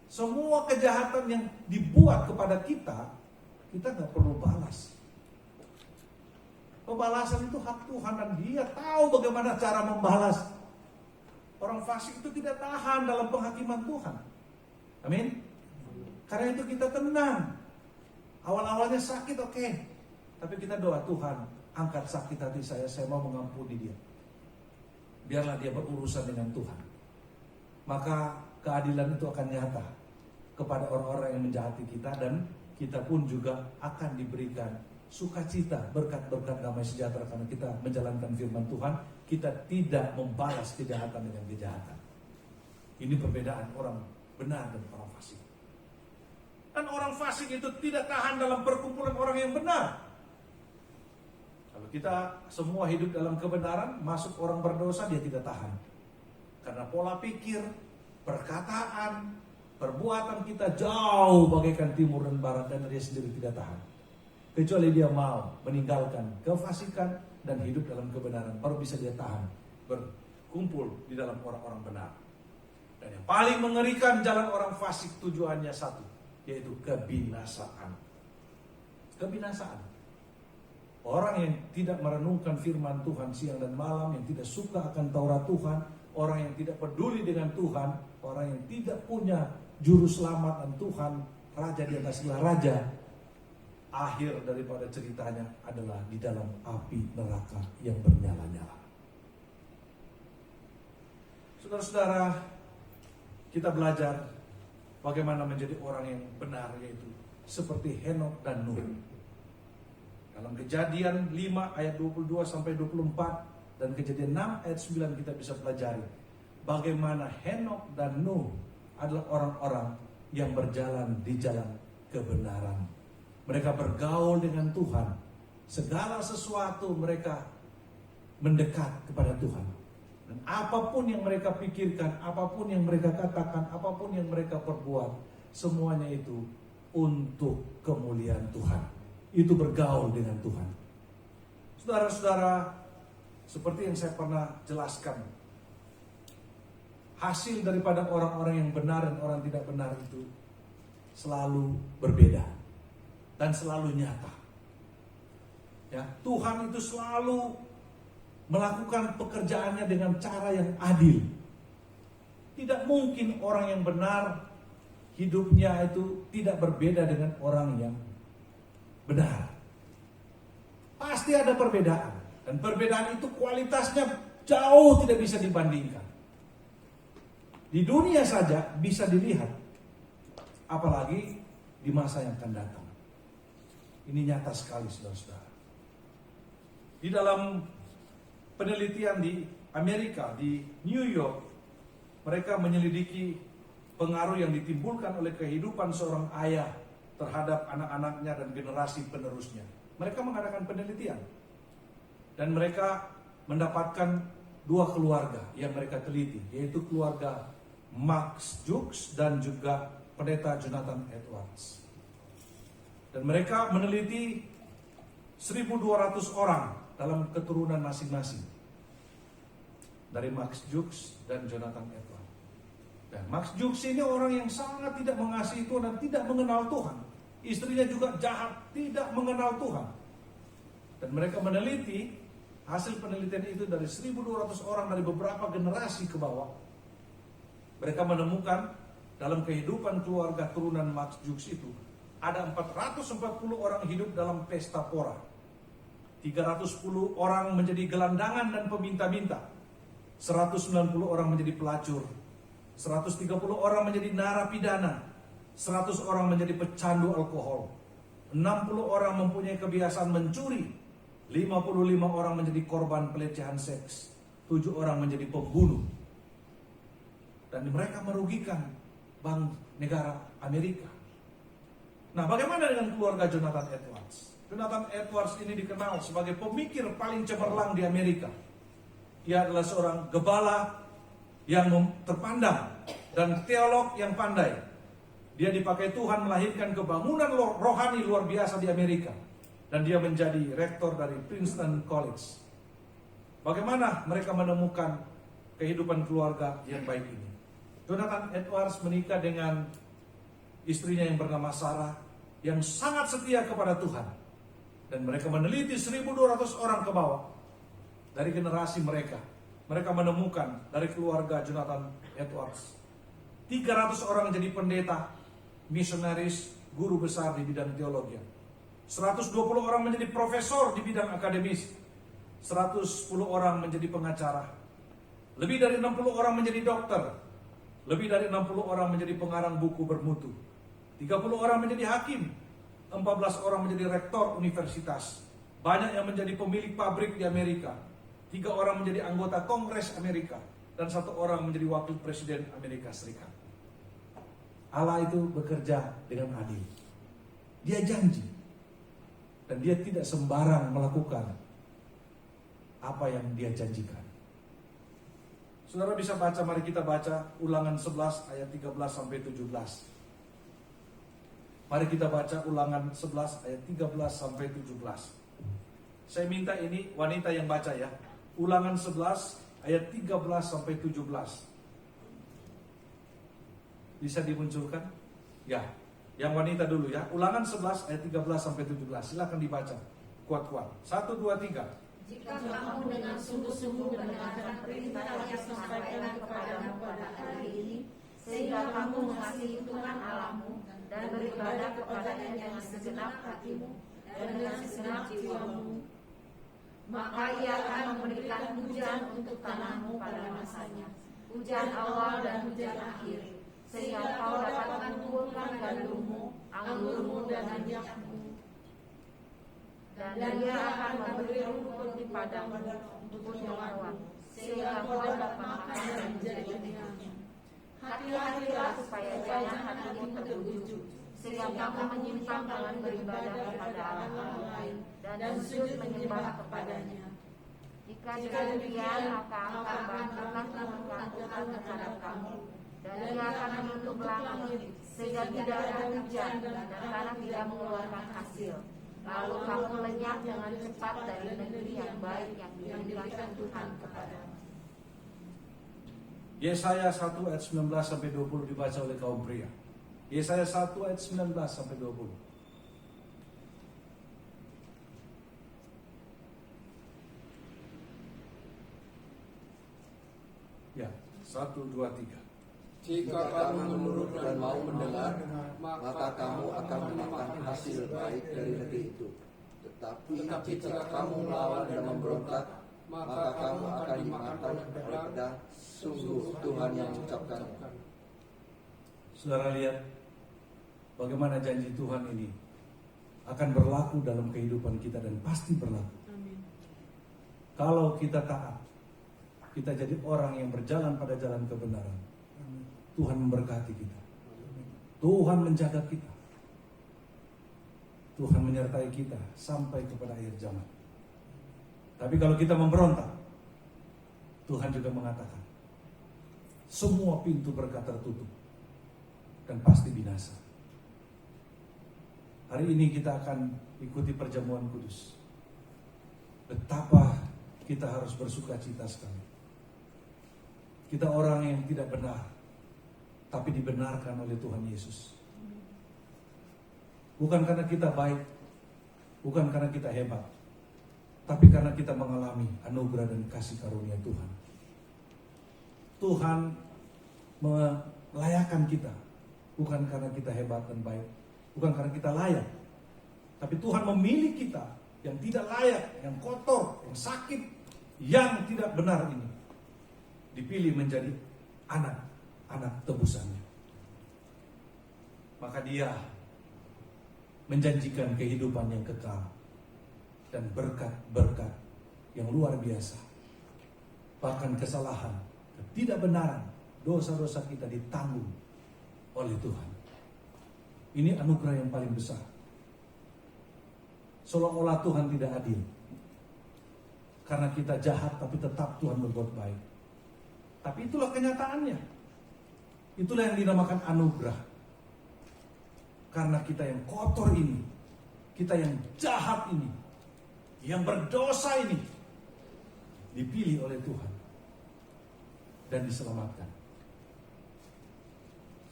Semua kejahatan yang dibuat kepada kita, kita gak perlu balas. Pembalasan itu hak Tuhan dan Dia tahu bagaimana cara membalas. Orang fasik itu tidak tahan dalam penghakiman Tuhan. Amin. Karena itu kita tenang. Awal-awalnya sakit, oke. Tapi kita doa, Tuhan, angkat sakit hati saya mau mengampuni dia. Biarlah dia berurusan dengan Tuhan. Maka keadilan itu akan nyata kepada orang-orang yang menjahati kita, dan kita pun juga akan diberikan sukacita, berkat-berkat damai sejahtera karena kita menjalankan firman Tuhan, kita tidak membalas kejahatan dengan kejahatan. Ini perbedaan orang benar dan orang fasik. Dan orang fasik itu tidak tahan dalam perkumpulan orang yang benar. Kalau kita semua hidup dalam kebenaran, masuk orang berdosa, dia tidak tahan. Karena pola pikir, perkataan, perbuatan kita jauh bagaikan timur dan barat, dan dia sendiri tidak tahan. Kecuali dia mau meninggalkan kefasikan dan hidup dalam kebenaran, baru bisa dia tahan berkumpul di dalam orang-orang benar. Dan yang paling mengerikan, jalan orang fasik tujuannya satu, yaitu kebinasaan. Kebinasaan. Orang yang tidak merenungkan firman Tuhan siang dan malam, yang tidak suka akan Taurat Tuhan, orang yang tidak peduli dengan Tuhan, orang yang tidak punya juru selamat dan Tuhan, raja di atas segala raja, akhir daripada ceritanya adalah di dalam api neraka yang bernyala-nyala. Saudara-saudara, kita belajar bagaimana menjadi orang yang benar, yaitu seperti Henokh dan Nuh. Dalam Kejadian 5 ayat 22 sampai 24 dan Kejadian 6 ayat 9 kita bisa pelajari bagaimana Henokh dan Nuh adalah orang-orang yang berjalan di jalan kebenaran. Mereka bergaul dengan Tuhan. Segala sesuatu mereka mendekat kepada Tuhan. Dan apapun yang mereka pikirkan, apapun yang mereka katakan, apapun yang mereka perbuat, semuanya itu untuk kemuliaan Tuhan. Itu bergaul dengan Tuhan. Saudara-saudara, seperti yang saya pernah jelaskan, hasil daripada orang-orang yang benar dan orang tidak benar itu selalu berbeda dan selalu nyata. Ya, Tuhan itu selalu melakukan pekerjaannya dengan cara yang adil. Tidak mungkin orang yang benar hidupnya itu tidak berbeda dengan orang yang benar. Pasti ada perbedaan, dan perbedaan itu kualitasnya jauh tidak bisa dibandingkan. Di dunia saja bisa dilihat, apalagi di masa yang akan datang. Ini nyata sekali, saudara-saudara. Di dalam penelitian di Amerika, di New York, mereka menyelidiki pengaruh yang ditimbulkan oleh kehidupan seorang ayah terhadap anak-anaknya dan generasi penerusnya. Mereka mengadakan penelitian, dan mereka mendapatkan dua keluarga yang mereka teliti, yaitu keluarga Max Jukes dan juga pendeta Jonathan Edwards. Dan mereka meneliti 1.200 orang dalam keturunan masing-masing dari Max Jukes dan Jonathan Edwards. Dan Max Jukes ini orang yang sangat tidak mengasihi Tuhan dan tidak mengenal Tuhan. Istrinya juga jahat, tidak mengenal Tuhan. Dan mereka meneliti, hasil penelitian itu dari 1.200 orang dari beberapa generasi ke bawah. Mereka menemukan dalam kehidupan keluarga turunan Max Jukes itu ada 440 orang hidup dalam pesta pora. 310 orang menjadi gelandangan dan peminta-minta. 190 orang menjadi pelacur. 130 orang menjadi narapidana. 100 orang menjadi pecandu alkohol. 60 orang mempunyai kebiasaan mencuri. 55 orang menjadi korban pelecehan seks. 7 orang menjadi pembunuh. Dan mereka merugikan bank negara Amerika. Nah, bagaimana dengan keluarga Jonathan Edwards? Jonathan Edwards ini dikenal sebagai pemikir paling cemerlang di Amerika. Ia adalah seorang gembala yang terpandang dan teolog yang pandai. Dia dipakai Tuhan melahirkan kebangunan rohani luar biasa di Amerika. Dan dia menjadi rektor dari Princeton College. Bagaimana mereka menemukan kehidupan keluarga yang baik ini? Jonathan Edwards menikah dengan istrinya yang bernama Sarah, yang sangat setia kepada Tuhan. Dan mereka meneliti 1.200 orang ke bawah dari generasi mereka. Mereka menemukan dari keluarga Jonathan Edwards 300 orang jadi pendeta, misionaris, guru besar di bidang teologi. 120 orang menjadi profesor di bidang akademis. 110 orang menjadi pengacara. Lebih dari 60 orang menjadi dokter. Lebih dari 60 orang menjadi pengarang buku bermutu. 30 orang menjadi hakim. 14 orang menjadi rektor universitas. Banyak yang menjadi pemilik pabrik di Amerika. 3 orang menjadi anggota Kongres Amerika. Dan 1 orang menjadi wakil presiden Amerika Serikat. Allah itu bekerja dengan adil. Dia janji. Dan dia tidak sembarang melakukan apa yang dia janjikan. Saudara bisa baca, mari kita baca Ulangan 11 ayat 13 sampai 17. Mari kita baca Ulangan 11 ayat 13 sampai 17. Saya minta ini wanita yang baca ya. Ulangan 11 ayat 13 sampai 17. Bisa dimunculkan? Ya. Yang wanita dulu ya. Ulangan 11 ayat 13 sampai 17. Silakan dibaca. Kuat-kuat. 1 2 3. Jika kamu dengan sungguh-sungguh mendengarkan perintah yang disampaikan kepadamu pada hari ini, sehingga kamu mengasihi Tuhan Allahmu dan beribadah kepadanya dengan segenap hatimu dan dengan segenap jiwamu, maka Ia akan memberikan hujan untuk tanahmu pada masanya, hujan awal dan hujan akhir, sehingga kau dapat mengumpulkan gandummu, anggurmu dan minyakmu. Dan Dia akan memberi rumput di padangmu untuk hewan, sehingga kau dapat makan dan menjadi kenyang. Hati-hatilah supaya jangan hatimu terbujuk, sehingga kamu menyimpang dengan beribadah kepada Allah lain dan sujud menyembah kepadanya. Jika demikian, maka akan bangkitlah Tuhan terhadap kamu, dan Dia akan menutup langit sehingga tidak ada hujan dan tanah tidak mengeluarkan hasil. Lalu kamu lenyap dengan cepat dari negeri yang baik yang diberikan Tuhan kepadamu. Yesaya 1 ayat 19 sampai 20 dibaca oleh kaum pria. Yesaya 1 ayat 19 sampai 20. Ya, 1 2 3. Jika kamu menurut dan mau mendengar, maka kamu akan memakan hasil baik dari negeri itu. Tetapi jika kamu melawan dan memberontak, maka kamu akan dimakan oleh pedang. Sungguh Tuhan yang mengucapkannya. Saudara lihat bagaimana janji Tuhan ini akan berlaku dalam kehidupan kita dan pasti berlaku. Amin. Kalau kita taat, kita jadi orang yang berjalan pada jalan kebenaran. Tuhan memberkati kita. Tuhan menjaga kita. Tuhan menyertai kita sampai kepada akhir zaman. Tapi kalau kita memberontak, Tuhan juga mengatakan, semua pintu berkat tertutup dan pasti binasa. Hari ini kita akan ikuti perjamuan kudus. Betapa kita harus bersuka cita sekali. Kita orang yang tidak benar, tapi dibenarkan oleh Tuhan Yesus. Bukan karena kita baik, bukan karena kita hebat, tapi karena kita mengalami anugerah dan kasih karunia Tuhan. Tuhan melayakkan kita, bukan karena kita hebat dan baik, bukan karena kita layak, tapi Tuhan memilih kita yang tidak layak, yang kotor, yang sakit, yang tidak benar ini, dipilih menjadi anak tebusannya. Maka Dia menjanjikan kehidupan yang kekal dan berkat-berkat yang luar biasa. Bahkan kesalahan, ketidakbenaran, dosa-dosa kita ditanggung oleh Tuhan. Ini anugerah yang paling besar. Seolah-olah Tuhan tidak adil karena kita jahat, tapi tetap Tuhan berbuat baik. Tapi itulah kenyataannya. Itulah yang dinamakan anugerah. Karena kita yang kotor ini, kita yang jahat ini, yang berdosa ini, dipilih oleh Tuhan dan diselamatkan.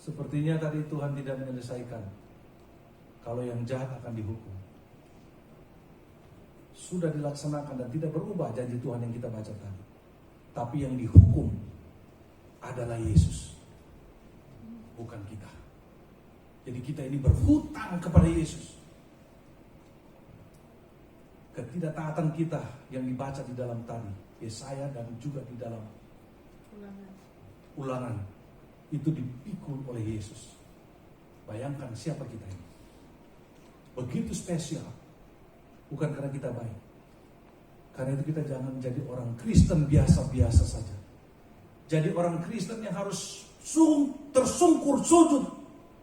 Sepertinya tadi Tuhan tidak menyelesaikan kalau yang jahat akan dihukum. Sudah dilaksanakan dan tidak berubah janji Tuhan yang kita baca tadi. Tapi yang dihukum adalah Yesus, bukan kita. Jadi kita ini berhutang kepada Yesus. Ketidaktaatan kita yang dibaca di dalam tadi Yesaya dan juga di dalam Ulangan itu dipikul oleh Yesus. Bayangkan siapa kita ini. begitu spesial. Bukan karena kita baik. Karena itu kita jangan jadi orang Kristen biasa-biasa saja. Jadi orang Kristen yang harus tersungkur sujud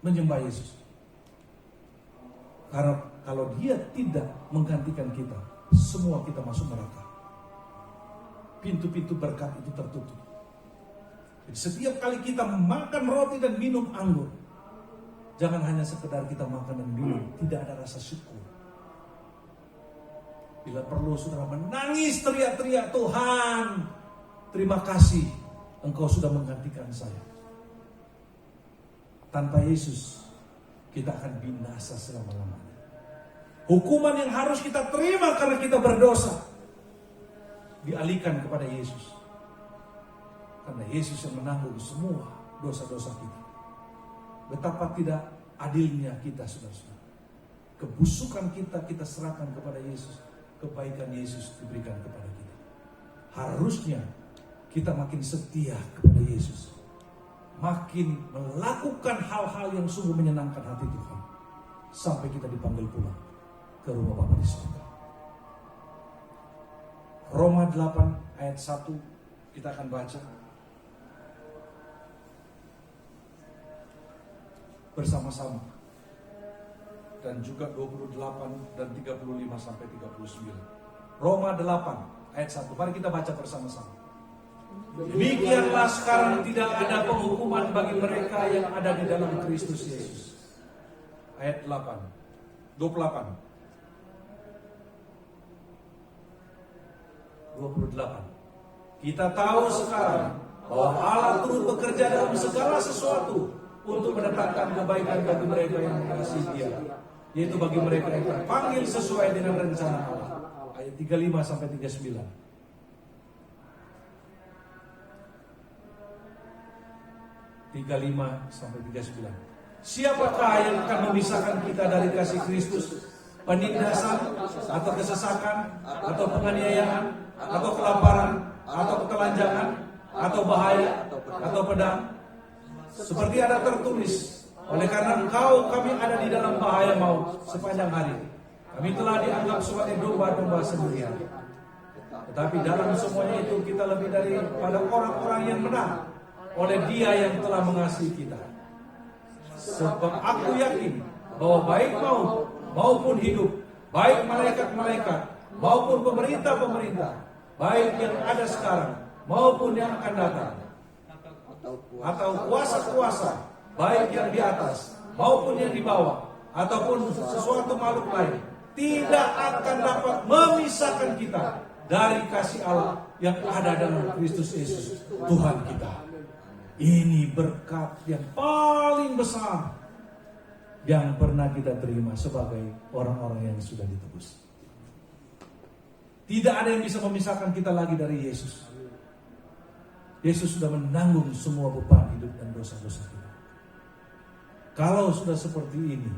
menyembah Yesus. Karena kalau dia tidak menggantikan kita, semua kita masuk neraka. Pintu-pintu berkat itu tertutup. Jadi setiap kali kita makan roti dan minum anggur, jangan hanya sekedar kita makan dan minum, tidak ada rasa syukur. Bila perlu saudara menangis teriak-teriak, Tuhan, terima kasih Engkau sudah menggantikan saya. Tanpa Yesus kita akan binasa selama-lamanya. Hukuman yang harus kita terima karena kita berdosa dialihkan kepada Yesus. Karena Yesus yang menanggung semua dosa-dosa kita. Betapa tidak adilnya kita, saudara-saudara. Kebusukan kita serahkan kepada Yesus. Kebaikan Yesus diberikan kepada kita. Harusnya kita makin setia kepada Yesus. Makin melakukan hal-hal yang sungguh menyenangkan hati Tuhan. Sampai kita dipanggil pulang ke rumah Bapa di surga. Roma 8 ayat 1 kita akan baca bersama-sama. Dan juga 28 dan 35 sampai 39. Roma 8 ayat 1. Mari kita baca bersama-sama. Demikianlah sekarang tidak ada penghukuman bagi mereka yang ada di dalam Kristus Yesus. Ayat 28. Kita tahu sekarang bahwa Allah turut bekerja dalam segala sesuatu untuk mendatangkan kebaikan bagi mereka yang mengasihi Dia, yaitu bagi mereka yang terpanggil sesuai dengan rencana Allah. Ayat 35 sampai 39. Siapakah yang akan memisahkan kita dari kasih Kristus? Penindasan atau kesesakan atau penganiayaan atau kelaparan atau ketelanjangan atau bahaya atau pedang? Seperti ada tertulis, oleh karena Engkau kami ada di dalam bahaya maut sepanjang hari. Kami telah dianggap sebagai domba-domba sendirian. Tetapi dalam semuanya itu kita lebih daripada orang-orang yang menang oleh Dia yang telah mengasihi kita. Sebab aku yakin bahwa baik maut maupun hidup, baik malaikat-malaikat maupun pemerintah-pemerintah, baik yang ada sekarang maupun yang akan datang, atau kuasa-kuasa, baik yang di atas maupun yang di bawah, ataupun sesuatu makhluk lain, tidak akan dapat memisahkan kita dari kasih Allah yang ada dalam Kristus Yesus Tuhan kita. Ini berkat yang paling besar yang pernah kita terima sebagai orang-orang yang sudah ditebus. Tidak ada yang bisa memisahkan kita lagi dari Yesus. Yesus sudah menanggung semua beban hidup dan dosa-dosa kita. Kalau sudah seperti ini,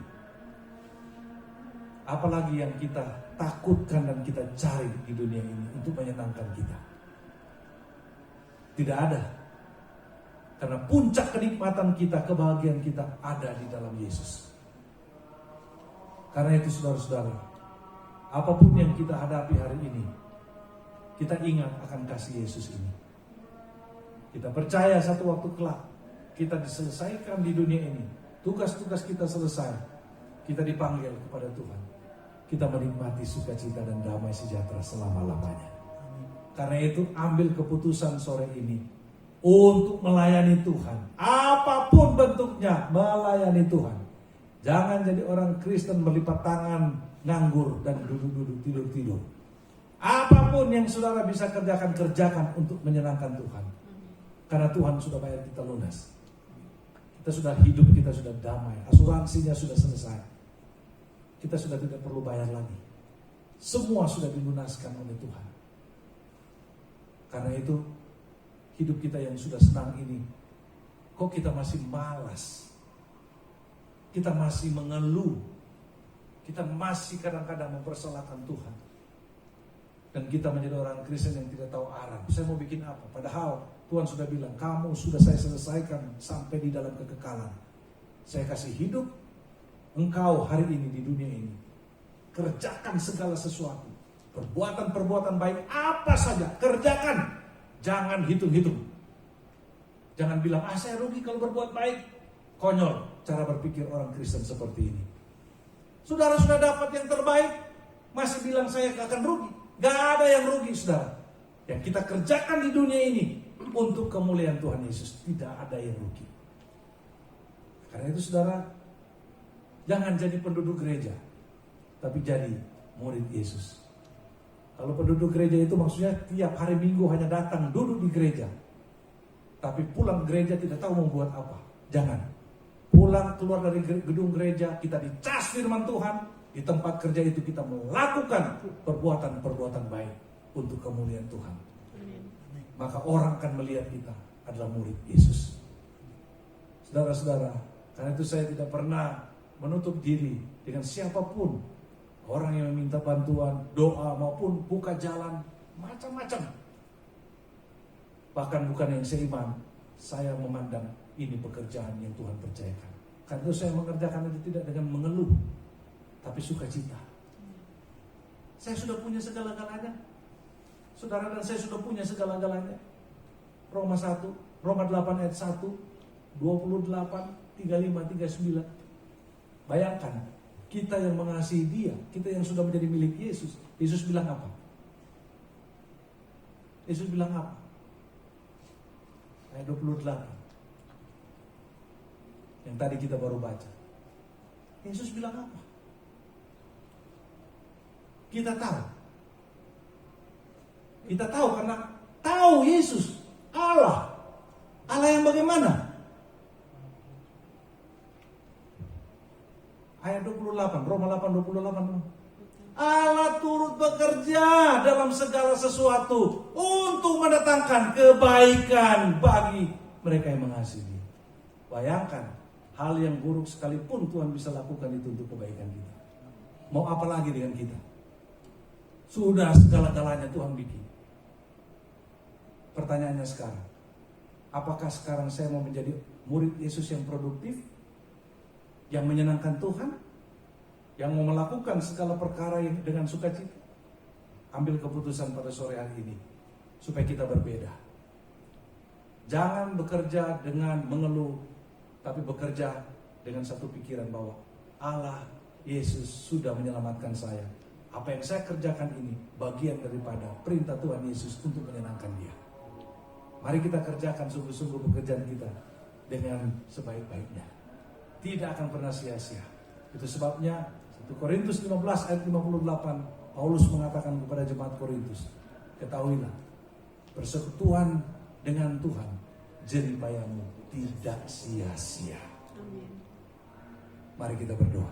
apalagi yang kita takutkan dan kita cari di dunia ini untuk menyenangkan kita? Tidak ada. Karena puncak kenikmatan kita, kebahagiaan kita ada di dalam Yesus. Karena itu saudara-saudara, apapun yang kita hadapi hari ini, kita ingat akan kasih Yesus ini. Kita percaya satu waktu kelak kita diselesaikan di dunia ini. Tugas-tugas kita selesai. Kita dipanggil kepada Tuhan. Kita menikmati sukacita dan damai sejahtera selama-lamanya. Karena itu ambil keputusan sore ini untuk melayani Tuhan. Apapun bentuknya, melayani Tuhan. Jangan jadi orang Kristen berlipat tangan, nganggur dan duduk-duduk, tidur-tidur. Apapun yang saudara bisa kerjakan untuk menyenangkan Tuhan. Karena Tuhan sudah bayar kita lunas. Kita sudah hidup, kita sudah damai. Asuransinya sudah selesai. Kita sudah tidak perlu bayar lagi. Semua sudah dilunaskan oleh Tuhan. Karena itu, hidup kita yang sudah senang ini, kok kita masih malas? Kita masih mengeluh. Kita masih kadang-kadang mempersalahkan Tuhan. Dan kita menjadi orang Kristen yang tidak tahu arah. Saya mau bikin apa? Padahal Tuhan sudah bilang, kamu sudah saya selesaikan sampai di dalam kekekalan. Saya kasih hidup engkau hari ini di dunia ini Kerjakan segala sesuatu. Perbuatan-perbuatan baik apa saja, kerjakan. Jangan hitung-hitung. Jangan bilang, saya rugi kalau berbuat baik. Konyol cara berpikir orang Kristen seperti ini. Saudara sudah dapat yang terbaik, masih bilang saya akan rugi. Gak ada yang rugi, saudara. Yang kita kerjakan di dunia ini untuk kemuliaan Tuhan Yesus, tidak ada yang rugi. Karena itu saudara, jangan jadi penduduk gereja, tapi jadi murid Yesus. Kalau penduduk gereja itu maksudnya tiap hari Minggu hanya datang duduk di gereja, tapi pulang gereja tidak tahu mau buat apa. Jangan. Pulang keluar dari gedung gereja, kita dicas firman Tuhan. Di tempat kerja itu kita melakukan perbuatan-perbuatan baik untuk kemuliaan Tuhan. Maka orang akan melihat kita adalah murid Yesus. Saudara-saudara, karena itu saya tidak pernah menutup diri dengan siapapun. Orang yang meminta bantuan, doa maupun buka jalan, macam-macam. Bahkan bukan yang seiman, saya memandang ini pekerjaan yang Tuhan percayakan. Karena itu saya mengerjakan itu tidak dengan mengeluh, tapi sukacita. Saya sudah punya segala-galanya. Saudara dan saya sudah punya segala-galanya. Roma 1, Roma 8 ayat 1, 28, 35, 39. Bayangkan, kita yang mengasihi Dia, kita yang sudah menjadi milik Yesus. Yesus bilang apa? Yesus bilang apa? Ayat 28. Yang tadi kita baru baca. Yesus bilang apa? Kita tahu. Kita tahu karena tahu Yesus, Allah. Allah yang bagaimana? Ayat 28, Roma 8:28. Allah turut bekerja dalam segala sesuatu untuk mendatangkan kebaikan bagi mereka yang mengasihi Dia. Bayangkan, hal yang buruk sekalipun Tuhan bisa lakukan itu untuk kebaikan kita. Mau apa lagi dengan kita? Sudah segala-galanya Tuhan bikin. Pertanyaannya sekarang, apakah sekarang saya mau menjadi murid Yesus yang produktif? Yang menyenangkan Tuhan? Yang mau melakukan segala perkara dengan sukacita? Ambil keputusan pada sore hari ini supaya kita berbeda. Jangan bekerja dengan mengeluh, tapi bekerja dengan satu pikiran bahwa Allah, Yesus sudah menyelamatkan saya. Apa yang saya kerjakan ini bagian daripada perintah Tuhan Yesus untuk menyenangkan Dia. Mari kita kerjakan sungguh-sungguh pekerjaan kita dengan sebaik-baiknya. Tidak akan pernah sia-sia. Itu sebabnya 1 Korintus 15 ayat 58 Paulus mengatakan kepada jemaat Korintus, ketahuilah, persekutuan dengan Tuhan jerih payahmu tidak sia-sia. Mari kita berdoa.